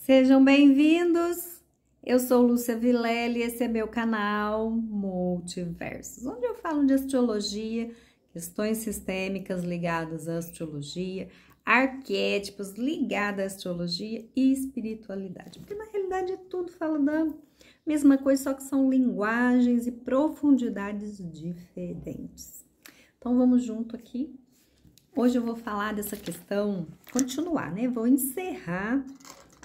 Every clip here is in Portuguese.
Sejam bem-vindos! Eu sou Lúcia Vilela e esse é meu canal Multiversos, onde eu falo de astrologia, questões sistêmicas ligadas à astrologia, arquétipos ligados à astrologia e espiritualidade. Porque na realidade tudo fala da mesma coisa, só que são linguagens e profundidades diferentes. Então vamos junto aqui. Hoje eu vou falar dessa questão, continuar, né? Vou encerrar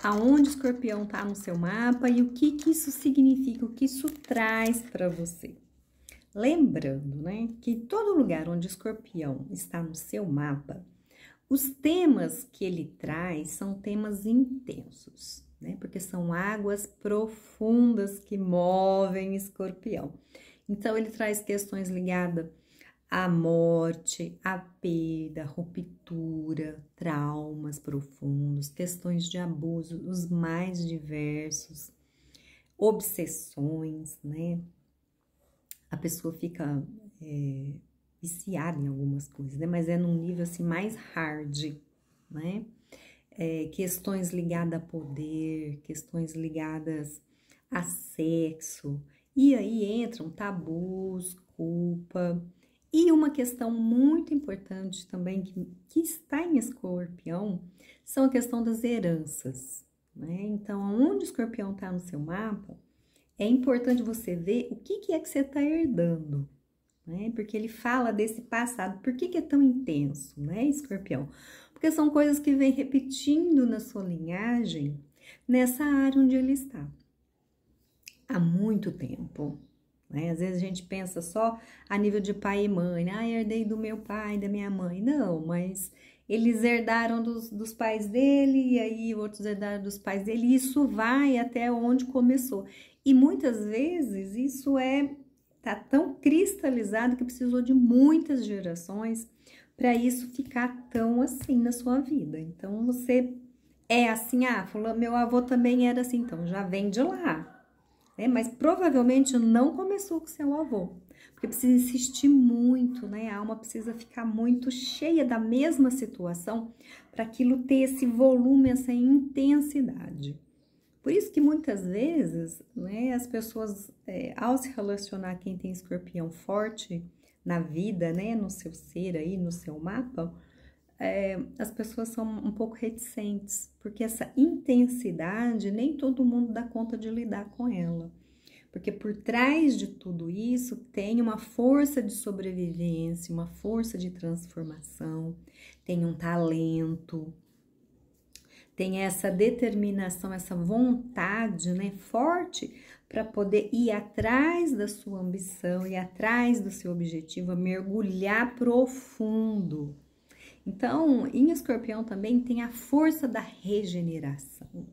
aonde o escorpião está no seu mapa e o que isso significa, o que isso traz para você. Lembrando, né, que todo lugar onde o escorpião está no seu mapa, os temas que ele traz são temas intensos, né, porque são águas profundas que movem escorpião. Então, ele traz questões ligadas a morte, a perda, a ruptura, traumas profundos, questões de abuso, os mais diversos, obsessões, né? A pessoa fica viciada em algumas coisas, né? Mas é num nível assim mais hard, né? Questões ligadas a poder, questões ligadas a sexo, e aí entram tabus, culpa. E uma questão muito importante também que está em escorpião são a questão das heranças, né? Então, onde o escorpião está no seu mapa, é importante você ver o que é que você está herdando, né? Porque ele fala desse passado, por que é tão intenso, né, escorpião? Porque são coisas que vem repetindo na sua linhagem, nessa área onde ele está, há muito tempo. Às vezes a gente pensa só a nível de pai e mãe, né? Ah, herdei do meu pai, da minha mãe. Não, mas eles herdaram dos pais dele, e aí outros herdaram dos pais dele, e isso vai até onde começou. E muitas vezes isso tá tão cristalizado que precisou de muitas gerações para isso ficar tão assim na sua vida. Então você é assim, meu avô também era assim, então já vem de lá. Mas provavelmente não começou com seu avô, porque precisa insistir muito, né? A alma precisa ficar muito cheia da mesma situação para aquilo ter esse volume, essa intensidade. Por isso que muitas vezes, né, as pessoas, ao se relacionar quem tem escorpião forte na vida, né, no seu ser aí, no seu mapa, as pessoas são um pouco reticentes, porque essa intensidade nem todo mundo dá conta de lidar com ela. Porque por trás de tudo isso tem uma força de sobrevivência, uma força de transformação, tem um talento, tem essa determinação, essa vontade, né, forte para poder ir atrás da sua ambição, ir atrás do seu objetivo, mergulhar profundo. Então, em escorpião também tem a força da regeneração,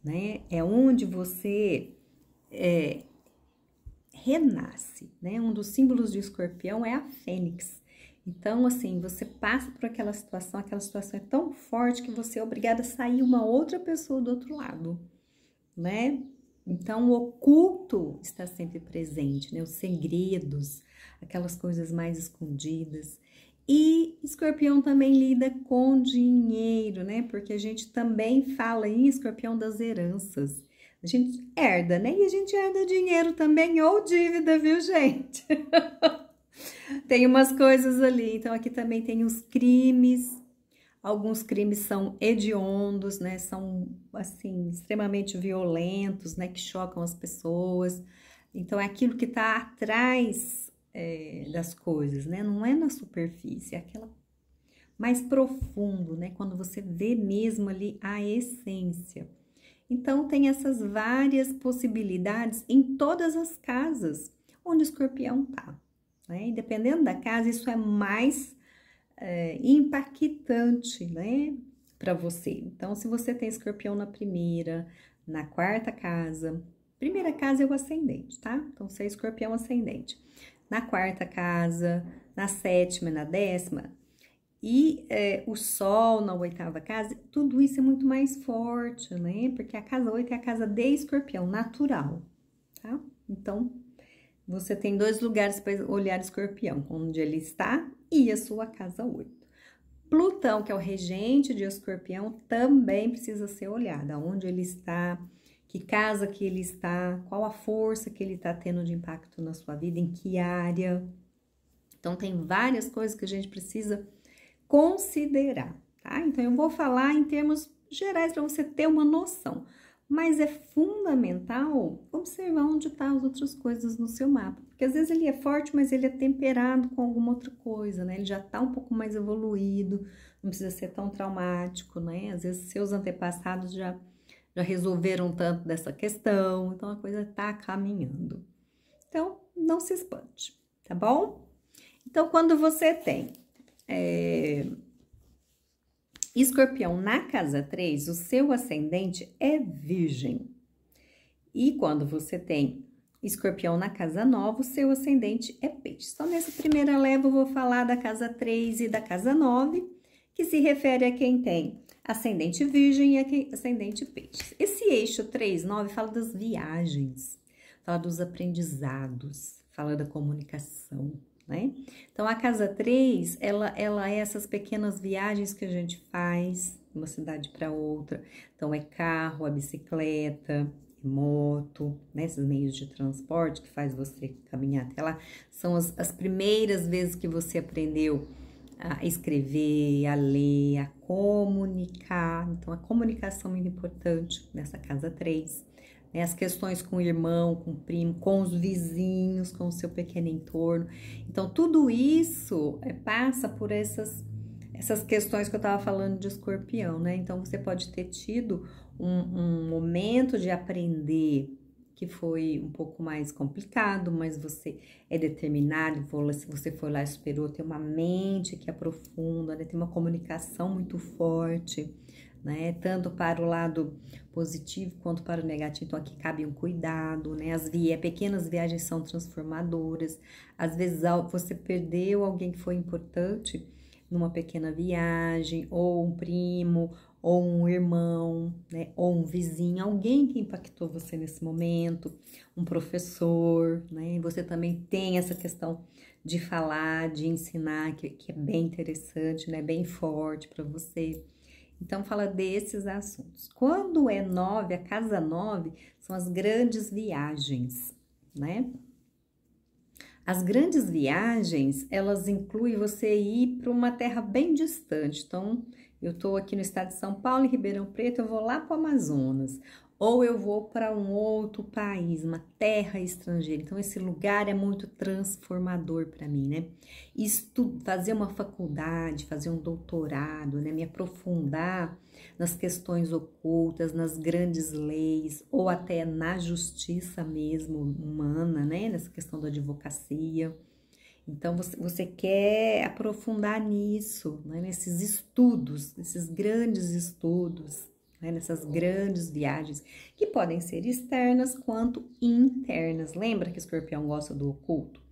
né? É onde você renasce, né? Um dos símbolos de escorpião é a fênix. Então, assim, você passa por aquela situação é tão forte que você é obrigada a sair uma outra pessoa do outro lado, né? Então, o oculto está sempre presente, né? Os segredos, aquelas coisas mais escondidas. E escorpião também lida com dinheiro, né? Porque a gente também fala em escorpião das heranças. A gente herda, né? E a gente herda dinheiro também ou dívida, viu, gente? Tem umas coisas ali. Então, aqui também tem os crimes. Alguns crimes são hediondos, né? São, assim, extremamente violentos, né? Que chocam as pessoas. Então, é aquilo que tá atrás das coisas, né? Não é na superfície, é aquela mais profundo, né? Quando você vê mesmo ali a essência. Então, tem essas várias possibilidades em todas as casas onde o escorpião tá, né? E dependendo da casa, isso é mais impactante, né? Para você. Então, se você tem escorpião na primeira, na quarta casa, primeira casa é o ascendente, tá? Então, você é escorpião ascendente. Na quarta casa, na sétima e na décima, e o sol na oitava casa, tudo isso é muito mais forte, né? Porque a casa 8 é a casa de escorpião, natural, tá? Então, você tem dois lugares para olhar escorpião, onde ele está e a sua casa 8. Plutão, que é o regente de Escorpião, também precisa ser olhado. Aonde ele está, que casa que ele está, qual a força que ele está tendo de impacto na sua vida, em que área. Então, tem várias coisas que a gente precisa considerar, tá? Então, eu vou falar em termos gerais para você ter uma noção. Mas é fundamental observar onde estão as outras coisas no seu mapa. Porque às vezes ele é forte, mas ele é temperado com alguma outra coisa, né? Ele já está um pouco mais evoluído, não precisa ser tão traumático, né? Às vezes seus antepassados já resolveram tanto dessa questão, então a coisa está caminhando. Então, não se espante, tá bom? Então, quando você tem Escorpião na casa 3, o seu ascendente é Virgem. E quando você tem Escorpião na casa 9, o seu ascendente é Peixes. Então, nessa primeira leva, eu vou falar da casa 3 e da casa 9, que se refere a quem tem ascendente Virgem e ascendente Peixes. Esse eixo 3, 9 fala das viagens, fala dos aprendizados, fala da comunicação, né? Então, a casa 3, ela é essas pequenas viagens que a gente faz de uma cidade para outra. Então, é carro, é bicicleta, é moto, né? Esses meios de transporte que faz você caminhar até lá. São as primeiras vezes que você aprendeu a escrever, a ler, a comunicar. Então, a comunicação é muito importante nessa casa 3. As questões com o irmão, com o primo, com os vizinhos, com o seu pequeno entorno. Então, tudo isso passa por essas questões que eu estava falando de Escorpião, né? Então, você pode ter tido um momento de aprender que foi um pouco mais complicado, mas você é determinado, se você for lá e superou, tem uma mente que aprofunda, né? Tem uma comunicação muito forte, né? Tanto para o lado positivo quanto para o negativo. Então, aqui cabe um cuidado, né? Pequenas viagens são transformadoras. Às vezes, você perdeu alguém que foi importante numa pequena viagem, ou um primo, ou um irmão, né? Ou um vizinho, alguém que impactou você nesse momento, um professor, né? Você também tem essa questão de falar, de ensinar, que é bem interessante, né? Bem forte para você. Então, fala desses assuntos. Quando é 9, a casa 9, são as grandes viagens, né? As grandes viagens, elas incluem você ir para uma terra bem distante. Então, eu estou aqui no estado de São Paulo, em Ribeirão Preto, eu vou lá para o Amazonas. Ou eu vou para um outro país, uma terra estrangeira. Então, esse lugar é muito transformador para mim, né? Fazer uma faculdade, fazer um doutorado, né? Me aprofundar nas questões ocultas, nas grandes leis, ou até na justiça mesmo humana, né? Nessa questão da advocacia. Então, você quer aprofundar nisso, né? Nesses estudos, nesses grandes estudos, né? Nessas grandes viagens, que podem ser externas quanto internas. Lembra que o Escorpião gosta do oculto?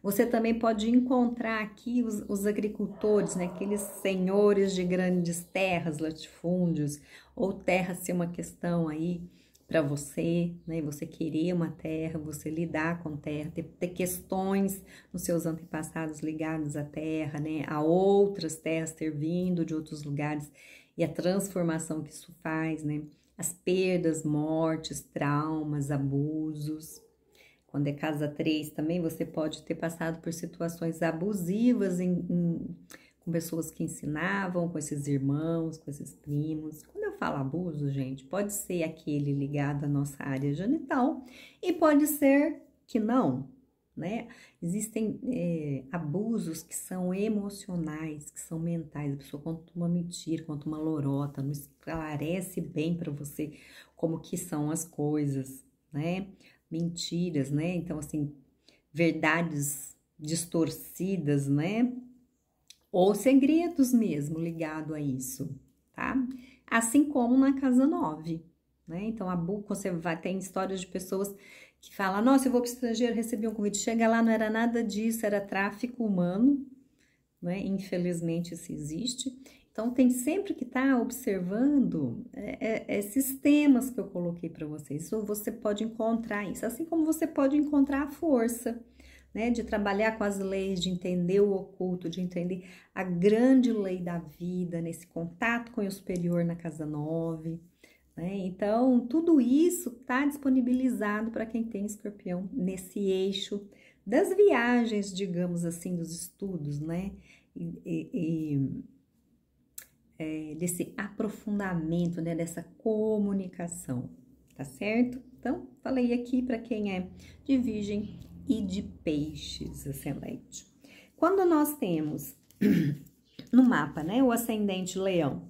Você também pode encontrar aqui os agricultores, né? Aqueles senhores de grandes terras, latifúndios, ou terra ser uma questão aí para você, né? Você querer uma terra, você lidar com terra, ter questões nos seus antepassados ligados à terra, né? A outras terras ter vindo de outros lugares e a transformação que isso faz, né? As perdas, mortes, traumas, abusos. Quando é casa 3 também, você pode ter passado por situações abusivas com pessoas que ensinavam, com esses irmãos, com esses primos. Quando eu falo abuso, gente, pode ser aquele ligado à nossa área genital e pode ser que não, né? Existem abusos que são emocionais, que são mentais. A pessoa conta uma mentira, conta uma lorota, não esclarece bem para você como que são as coisas, né? Mentiras, né? Então, assim, verdades distorcidas, né? Ou segredos mesmo ligado a isso, tá? Assim como na casa 9, né? Então, você tem histórias de pessoas que falam, nossa, eu vou para o estrangeiro, recebi um convite, chega lá, não era nada disso, era tráfico humano, né? Infelizmente, isso existe. Então, tem sempre que estar observando esses temas que eu coloquei para vocês. Ou você pode encontrar isso, assim como você pode encontrar a força, né? De trabalhar com as leis, de entender o oculto, de entender a grande lei da vida, nesse contato com o superior na casa 9, né? Então, tudo isso está disponibilizado para quem tem escorpião nesse eixo das viagens, digamos assim, dos estudos, né? Desse aprofundamento, né? Dessa comunicação, tá certo? Então, falei aqui para quem é de Virgem e de Peixes ascendente. Quando nós temos no mapa, né, o ascendente Leão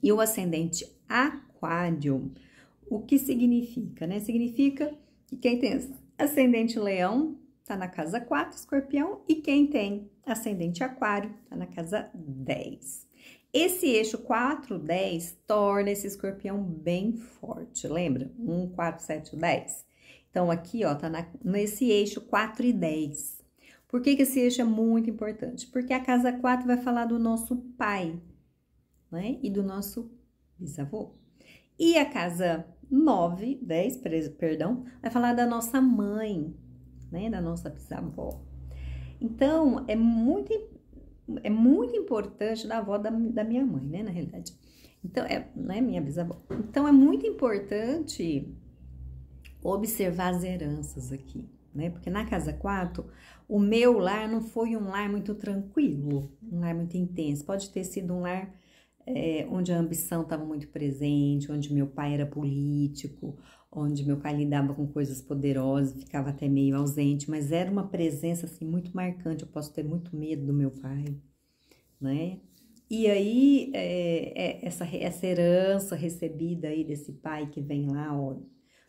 e o ascendente Aquário, o que significa, né? Significa que quem tem ascendente Leão tá na casa 4, Escorpião, e quem tem ascendente Aquário tá na casa 10. Esse eixo 4, 10 torna esse escorpião bem forte, lembra? 1, 4, 7, 10. Então, aqui, ó, tá nesse eixo 4 e 10. Por que esse eixo é muito importante? Porque a casa 4 vai falar do nosso pai, né? E do nosso bisavô. E a casa 9, 10, perdão, vai falar da nossa mãe, né? Da nossa bisavó. Então, é muito importante da avó da minha mãe, né, na realidade. Então, né, minha bisavó. Então, é muito importante observar as heranças aqui, né? Porque na casa 4, o meu lar não foi um lar muito tranquilo, um lar muito intenso. Pode ter sido um lar onde a ambição estava muito presente, onde meu pai era político, onde meu pai lidava com coisas poderosas, ficava até meio ausente, mas era uma presença assim muito marcante. Eu posso ter muito medo do meu pai, né? E aí essa herança recebida aí desse pai que vem lá, ó,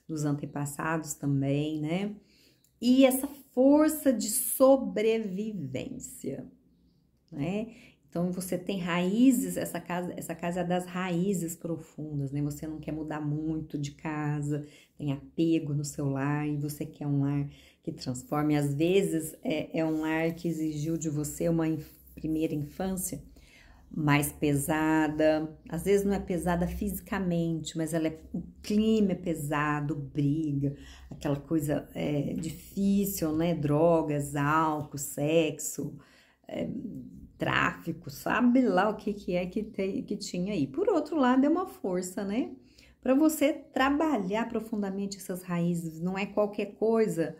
dos antepassados também, né? E essa força de sobrevivência, né? Então, você tem raízes, essa casa é das raízes profundas, né? Você não quer mudar muito de casa, tem apego no seu lar e você quer um lar que transforme. Às vezes, é um lar que exigiu de você uma primeira infância mais pesada. Às vezes não é pesada fisicamente, mas o clima é pesado, briga, aquela coisa difícil, né? Drogas, álcool, sexo, tráfico, sabe lá o que é que tinha aí. Por outro lado, é uma força, né? Para você trabalhar profundamente essas raízes, não é qualquer coisa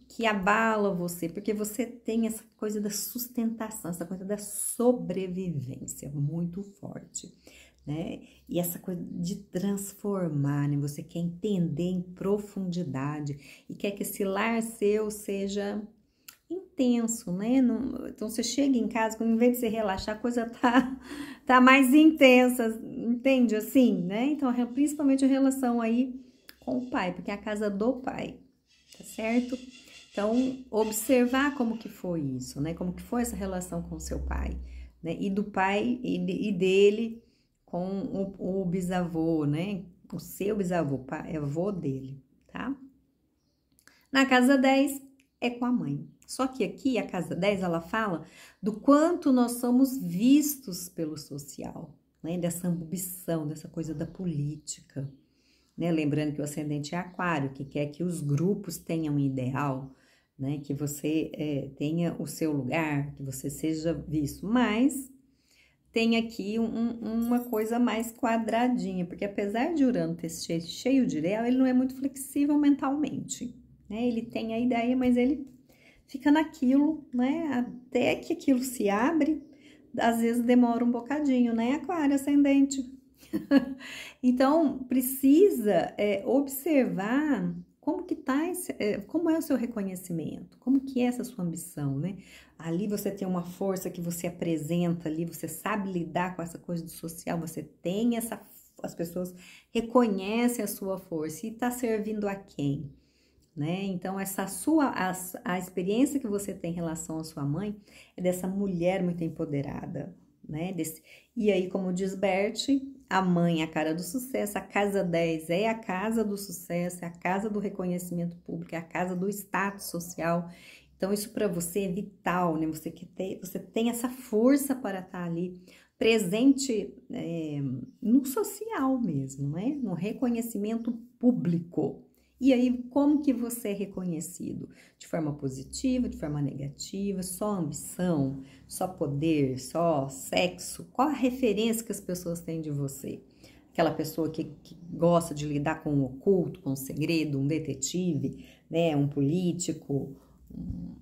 que abala você, porque você tem essa coisa da sustentação, essa coisa da sobrevivência muito forte, né? E essa coisa de transformar, né? Você quer entender em profundidade e quer que esse lar seu seja intenso, né? Então, você chega em casa, quando em vez de você relaxar, a coisa tá mais intensa, entende? Assim, né? Então, principalmente a relação aí com o pai, porque é a casa do pai, tá certo? Então, observar como que foi isso, né? Como que foi essa relação com o seu pai, né? E do pai e dele com o bisavô, né? O seu bisavô, pai, é avô dele, tá? Na casa 10 é com a mãe. Só que aqui, a casa 10, ela fala do quanto nós somos vistos pelo social, né? Dessa ambição, dessa coisa da política, né? Lembrando que o ascendente é aquário, que quer que os grupos tenham um ideal, né? Que você tenha o seu lugar, que você seja visto. Mas tem aqui uma coisa mais quadradinha, porque apesar de Urano ter cheio de Leão, ele não é muito flexível mentalmente, né? Ele tem a ideia, mas ele fica naquilo, né? Até que aquilo se abre, às vezes demora um bocadinho, né? Aquário ascendente. Então, precisa observar como que tá como é o seu reconhecimento, como que é essa sua ambição, né? Ali você tem uma força que você apresenta ali, você sabe lidar com essa coisa do social, você tem as pessoas reconhecem a sua força e tá servindo a quem? Né? Então, a experiência que você tem em relação à sua mãe é dessa mulher muito empoderada, né? E aí, como diz Bert, a mãe é a cara do sucesso, a casa 10 é a casa do sucesso, é a casa do reconhecimento público, é a casa do status social. Então, isso para você é vital, né? Você tem essa força para estar ali presente no social mesmo, né? No reconhecimento público. E aí, como que você é reconhecido? De forma positiva, de forma negativa, só ambição, só poder, só sexo? Qual a referência que as pessoas têm de você? Aquela pessoa que gosta de lidar com o oculto, com o segredo, um detetive, né? Um político,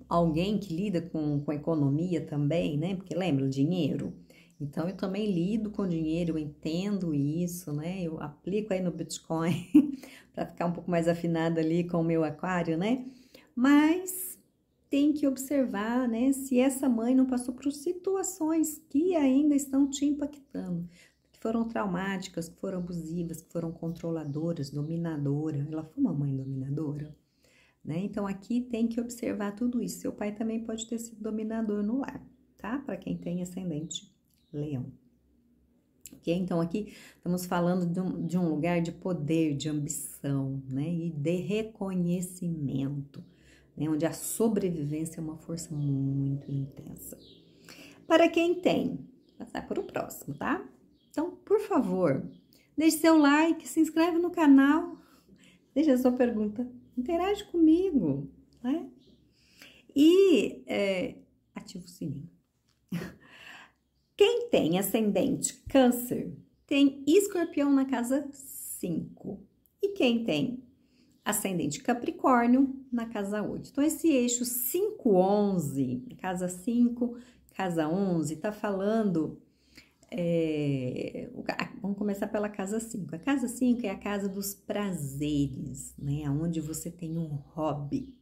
alguém que lida com economia também, né? Porque lembra o dinheiro? Então, eu também lido com dinheiro, eu entendo isso, né? Eu aplico aí no Bitcoin para ficar um pouco mais afinado ali com o meu aquário, né? Mas tem que observar, né? Se essa mãe não passou por situações que ainda estão te impactando, que foram traumáticas, que foram abusivas, que foram controladoras, dominadora. Ela foi uma mãe dominadora, né? Então, aqui tem que observar tudo isso. Seu pai também pode ter sido dominador no lar, tá? Para quem tem ascendente Leão. Ok? Então, aqui estamos falando de um lugar de poder, de ambição, né? E de reconhecimento, né? Onde a sobrevivência é uma força muito intensa. Para quem tem, vou passar para o próximo, tá? Então, por favor, deixe seu like, se inscreve no canal, deixa a sua pergunta, interage comigo, né? E ativa o sininho. Quem tem ascendente Câncer tem Escorpião na casa 5. E quem tem ascendente Capricórnio na casa 8. Então, esse eixo 5-11, casa 5, casa 11, tá falando... vamos começar pela casa 5. A casa 5 é a casa dos prazeres, né? Onde você tem um hobby,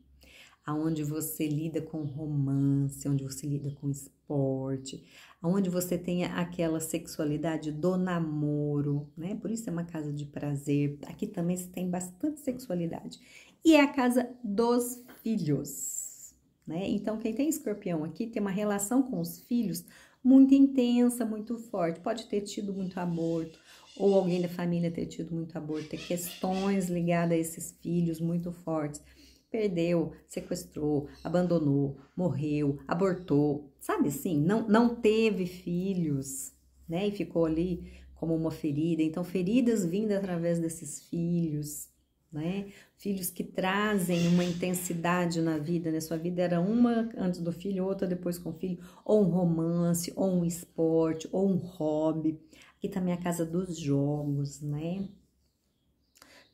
aonde você lida com romance, onde você lida com esporte, aonde você tem aquela sexualidade do namoro, né? Por isso é uma casa de prazer. Aqui também se tem bastante sexualidade. E é a casa dos filhos, né? Então, quem tem Escorpião aqui tem uma relação com os filhos muito intensa, muito forte. Pode ter tido muito aborto, ou alguém da família ter tido muito aborto, ter questões ligadas a esses filhos muito fortes. Perdeu, sequestrou, abandonou, morreu, abortou, sabe assim? Não teve filhos, né? E ficou ali como uma ferida. Então, feridas vindas através desses filhos, né? Filhos que trazem uma intensidade na vida, né? Sua vida era uma antes do filho, outra depois com o filho, ou um romance, ou um esporte, ou um hobby. Aqui também a casa dos jogos, né?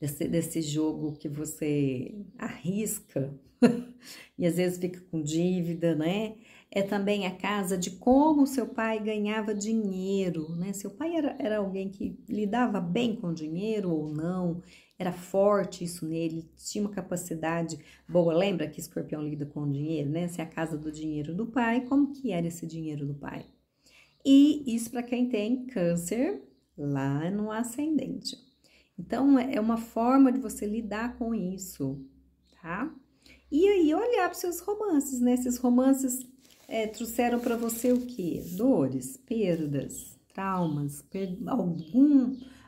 Desse jogo que você arrisca e às vezes fica com dívida, né? É também a casa de como seu pai ganhava dinheiro, né? Seu pai era alguém que lidava bem com dinheiro ou não, era forte isso nele, tinha uma capacidade boa. Lembra que Escorpião lida com dinheiro, né? Se é a casa do dinheiro do pai, como que era esse dinheiro do pai? E isso para quem tem Câncer lá no ascendente. Então, é uma forma de você lidar com isso, tá? E aí, olhar para os seus romances, né? Esses romances trouxeram para você o quê? Dores, perdas, traumas,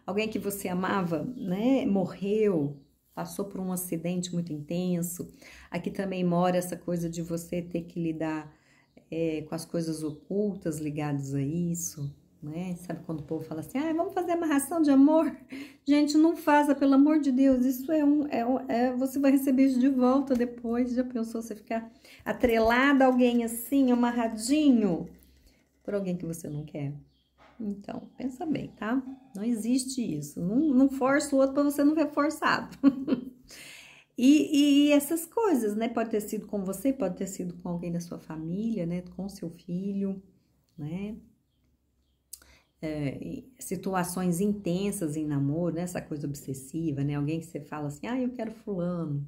alguém que você amava, né? Morreu, passou por um acidente muito intenso. Aqui também mora essa coisa de você ter que lidar com as coisas ocultas ligadas a isso, né? Sabe quando o povo fala assim, vamos fazer amarração de amor? Gente, não faça, pelo amor de Deus, isso você vai receber isso de volta depois. Já pensou você ficar atrelada a alguém assim, amarradinho, por alguém que você não quer? Então, pensa bem, tá? Não existe isso, não força o outro para você não ver forçado. E essas coisas, né? Pode ter sido com você, pode ter sido com alguém da sua família, né? Com seu filho, né? Situações intensas em namoro, né? Essa coisa obsessiva, né? Alguém que você fala assim, eu quero fulano.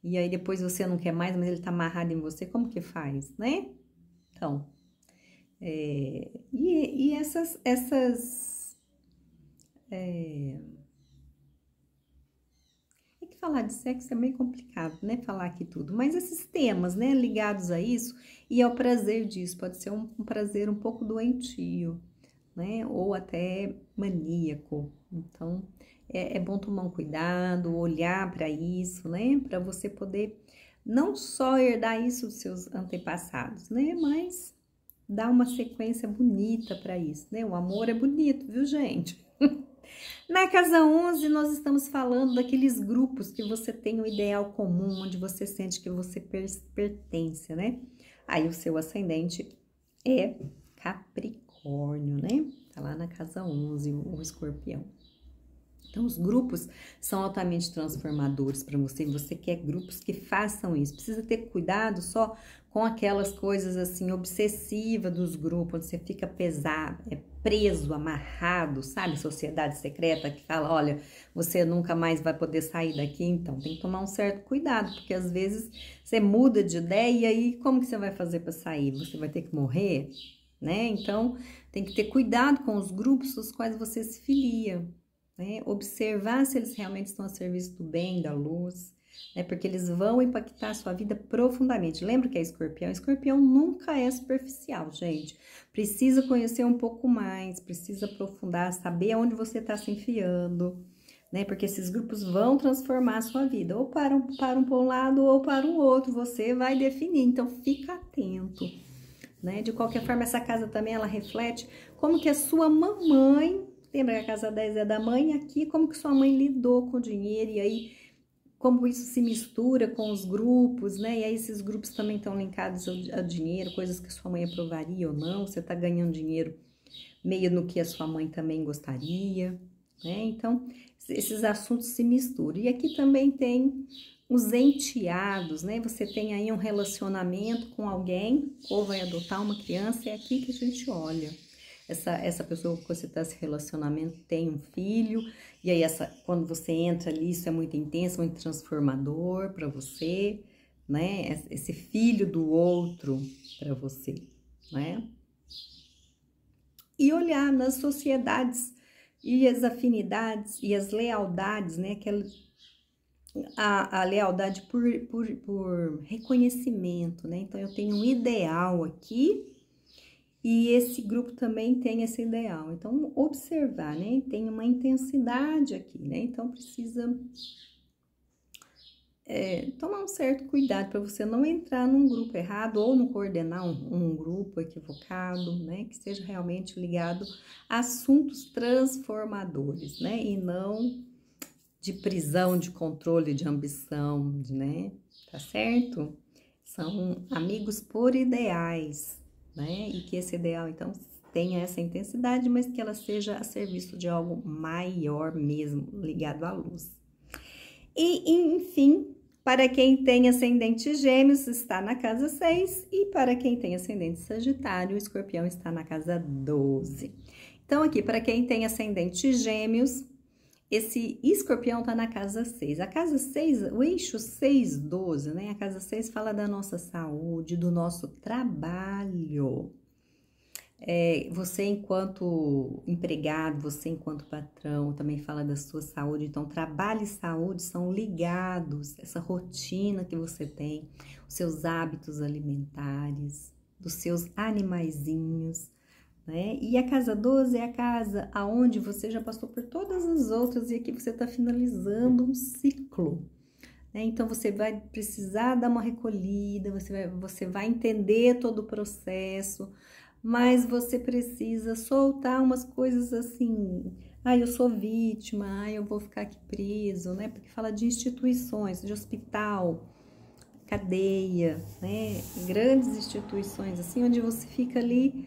E aí depois você não quer mais, mas ele tá amarrado em você, como que faz, né? Então, falar de sexo é meio complicado, né? Falar aqui tudo. Mas esses temas, né? Ligados a isso e ao prazer disso. Pode ser um prazer um pouco doentio, né? Ou até maníaco. Então, é bom tomar um cuidado, olhar para isso, né? Para você poder não só herdar isso dos seus antepassados, né? Mas dar uma sequência bonita para isso, né? O amor é bonito, viu, gente? Na casa 11, nós estamos falando daqueles grupos que você tem um ideal comum, onde você sente que você pertence, né? Aí o seu ascendente é Capricórnio, né? Tá lá na casa 11, o escorpião. Então, os grupos são altamente transformadores para você. Você quer grupos que façam isso. Precisa ter cuidado só com aquelas coisas assim, obsessivas dos grupos, onde você fica pesado, preso, amarrado, sabe? Sociedade secreta que fala, olha, você nunca mais vai poder sair daqui. Então, tem que tomar um certo cuidado, porque às vezes você muda de ideia e aí como que você vai fazer para sair? Você vai ter que morrer, né? Então, tem que ter cuidado com os grupos dos quais você se filia. Né? Observar se eles realmente estão a serviço do bem, da luz, né? Porque eles vão impactar a sua vida profundamente. Lembra que é escorpião? Escorpião nunca é superficial, gente. Precisa conhecer um pouco mais, precisa aprofundar, saber aonde você está se enfiando, né? Porque esses grupos vão transformar a sua vida, ou para um lado ou para um outro, você vai definir, então fica atento. Né? De qualquer forma, essa casa também, ela reflete como que a sua mamãe, lembra que a casa 10 é da mãe, aqui como que sua mãe lidou com o dinheiro, e aí como isso se mistura com os grupos, né? E aí esses grupos também estão linkados ao dinheiro, coisas que sua mãe aprovaria ou não, você tá ganhando dinheiro meio no que a sua mãe também gostaria, né? Então, esses assuntos se misturam. E aqui também tem os enteados, né? Você tem aí um relacionamento com alguém, ou vai adotar uma criança, é aqui que a gente olha. Essa pessoa que você está se relacionamento tem um filho, e aí quando você entra ali, isso é muito intenso, muito transformador para você, né? Esse filho do outro para você, né? E olhar nas sociedades e as afinidades e as lealdades, né? A lealdade por reconhecimento, né? Então, eu tenho um ideal aqui, e esse grupo também tem esse ideal. Então, observar, né? Tem uma intensidade aqui, né? Então, precisa tomar um certo cuidado para você não entrar num grupo errado ou não coordenar um grupo equivocado, né? Que seja realmente ligado a assuntos transformadores, né? E não de prisão, de controle, de ambição, né? Tá certo? São amigos por ideais, né? E que esse ideal, então, tenha essa intensidade, mas que ela seja a serviço de algo maior mesmo, ligado à luz. E, enfim, para quem tem ascendente Gêmeos, está na casa 6, e para quem tem ascendente Sagitário, o Escorpião está na casa 12. Então, aqui, para quem tem ascendente Gêmeos, esse Escorpião está na casa 6. A casa 6, o eixo 6-12, né? A casa 6 fala da nossa saúde, do nosso trabalho. Você enquanto empregado, você enquanto patrão, também fala da sua saúde. Então, trabalho e saúde são ligados, essa rotina que você tem, os seus hábitos alimentares, dos seus animaizinhos, né? E a casa 12 é a casa aonde você já passou por todas as outras e aqui você está finalizando um ciclo, né? Então, você vai precisar dar uma recolhida, você vai entender todo o processo, mas você precisa soltar umas coisas assim, eu sou vítima, eu vou ficar aqui preso, né? Porque fala de instituições, de hospital, cadeia, né? Grandes instituições, assim, onde você fica ali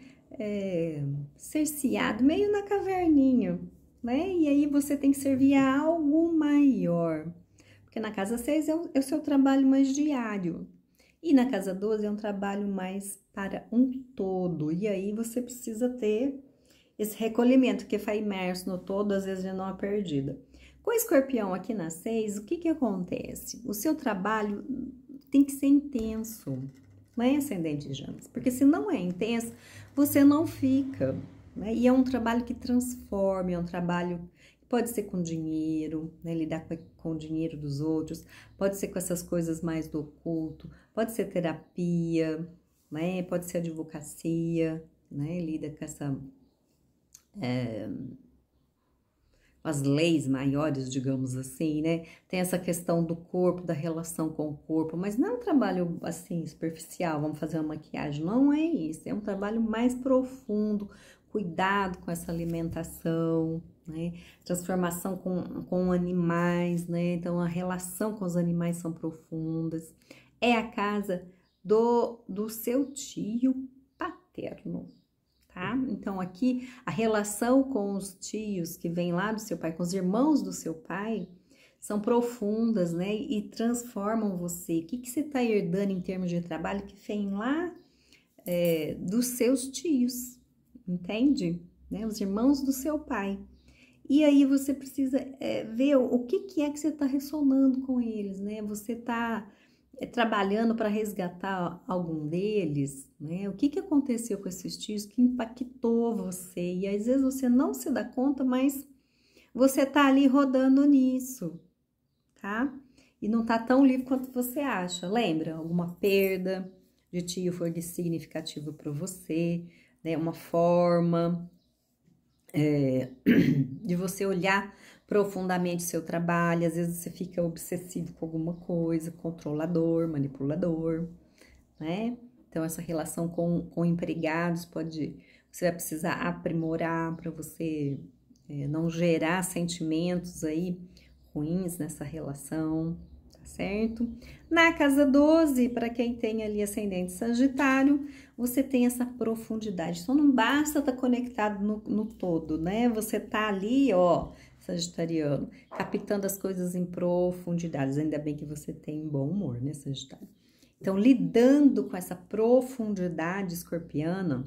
cerceado, meio na caverninha, né? E aí você tem que servir a algo maior, porque na casa 6 é o seu trabalho mais diário, e na casa 12 é um trabalho mais para um todo, e aí você precisa ter esse recolhimento, que foi imerso no todo, às vezes já não é perdida. Com o Escorpião aqui na 6, o que acontece? O seu trabalho tem que ser intenso, não é ascendente de Gêmeos, porque se não é intenso, você não fica, né? E é um trabalho que transforma, é um trabalho que pode ser com dinheiro, né? Lidar com o dinheiro dos outros, pode ser com essas coisas mais do oculto, pode ser terapia, né? Pode ser advocacia, né? Lida com essa as leis maiores, digamos assim, né? Tem essa questão do corpo, da relação com o corpo, mas não é um trabalho assim superficial, vamos fazer uma maquiagem, não é isso, é um trabalho mais profundo, cuidado com essa alimentação, né? Transformação com animais, né? Então, a relação com os animais são profundas. É a casa do seu tio paterno, tá? Então, aqui, a relação com os tios que vem lá do seu pai, com os irmãos do seu pai, são profundas, né? E transformam você. O que você está herdando em termos de trabalho que vem lá dos seus tios, entende? Né? Os irmãos do seu pai. E aí você precisa ver o que é que você está ressonando com eles, né? Você está trabalhando para resgatar algum deles, né? O que aconteceu com esses tios que impactou você? E às vezes você não se dá conta, mas você tá ali rodando nisso, tá? E não tá tão livre quanto você acha. Lembra? Alguma perda de tio foi significativa para você, né? Uma forma de você olhar profundamente o seu trabalho. Às vezes você fica obsessivo com alguma coisa, controlador, manipulador, né? Então, essa relação com empregados você vai precisar aprimorar para você não gerar sentimentos aí ruins nessa relação, tá certo? Na casa 12, para quem tem ali ascendente Sagitário, você tem essa profundidade. Só não basta estar conectado no todo, né? Você tá ali, ó, Sagitariano, captando as coisas em profundidades. Ainda bem que você tem bom humor, né, Sagitário? Então, lidando com essa profundidade escorpiana,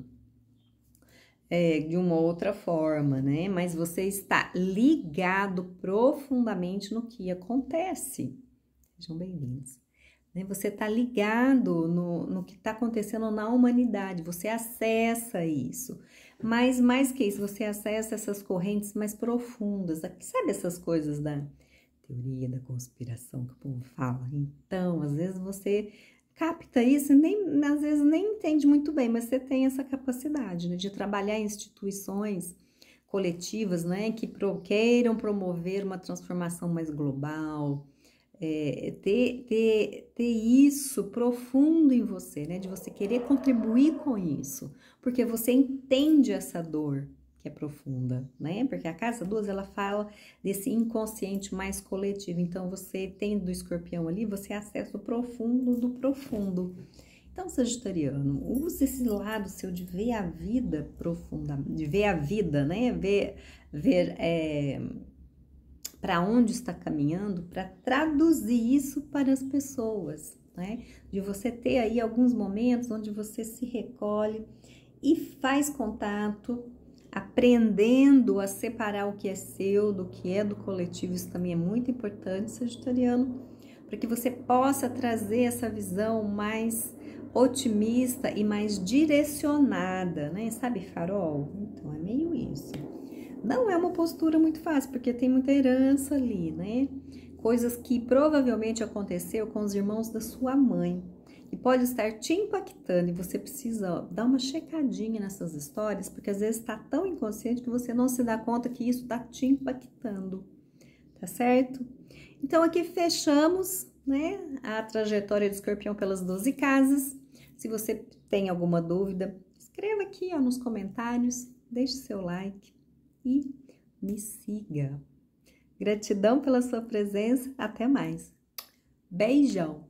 de uma outra forma, né? Mas você está ligado profundamente no que acontece. Sejam bem-vindos. Você está ligado no que está acontecendo na humanidade, você acessa isso. Mas mais que isso, você acessa essas correntes mais profundas. Sabe essas coisas da teoria da conspiração que o povo fala? Então, às vezes você capta isso e às vezes nem entende muito bem, mas você tem essa capacidade, né, de trabalhar em instituições coletivas, né, que queiram promover uma transformação mais global, ter isso profundo em você, né, de você querer contribuir com isso, porque você entende essa dor que é profunda, né, porque a casa 12 ela fala desse inconsciente mais coletivo, então você tem do escorpião ali, você acessa o profundo do profundo. Então, Sagitariano, use esse lado seu de ver a vida profunda, de ver a vida, né, ver para onde está caminhando, para traduzir isso para as pessoas, né? De você ter aí alguns momentos onde você se recolhe e faz contato, aprendendo a separar o que é seu do que é do coletivo. Isso também é muito importante, Sagitariano, para que você possa trazer essa visão mais otimista e mais direcionada, né? Sabe, farol? Então, é meio isso. Não é uma postura muito fácil, porque tem muita herança ali, né? Coisas que provavelmente aconteceu com os irmãos da sua mãe. E pode estar te impactando e você precisa dar uma checadinha nessas histórias, porque às vezes está tão inconsciente que você não se dá conta que isso está te impactando, tá certo? Então, aqui fechamos, né, a trajetória do escorpião pelas 12 casas. Se você tem alguma dúvida, escreva aqui, ó, nos comentários, deixe seu like e me siga. Gratidão pela sua presença, até mais. Beijão!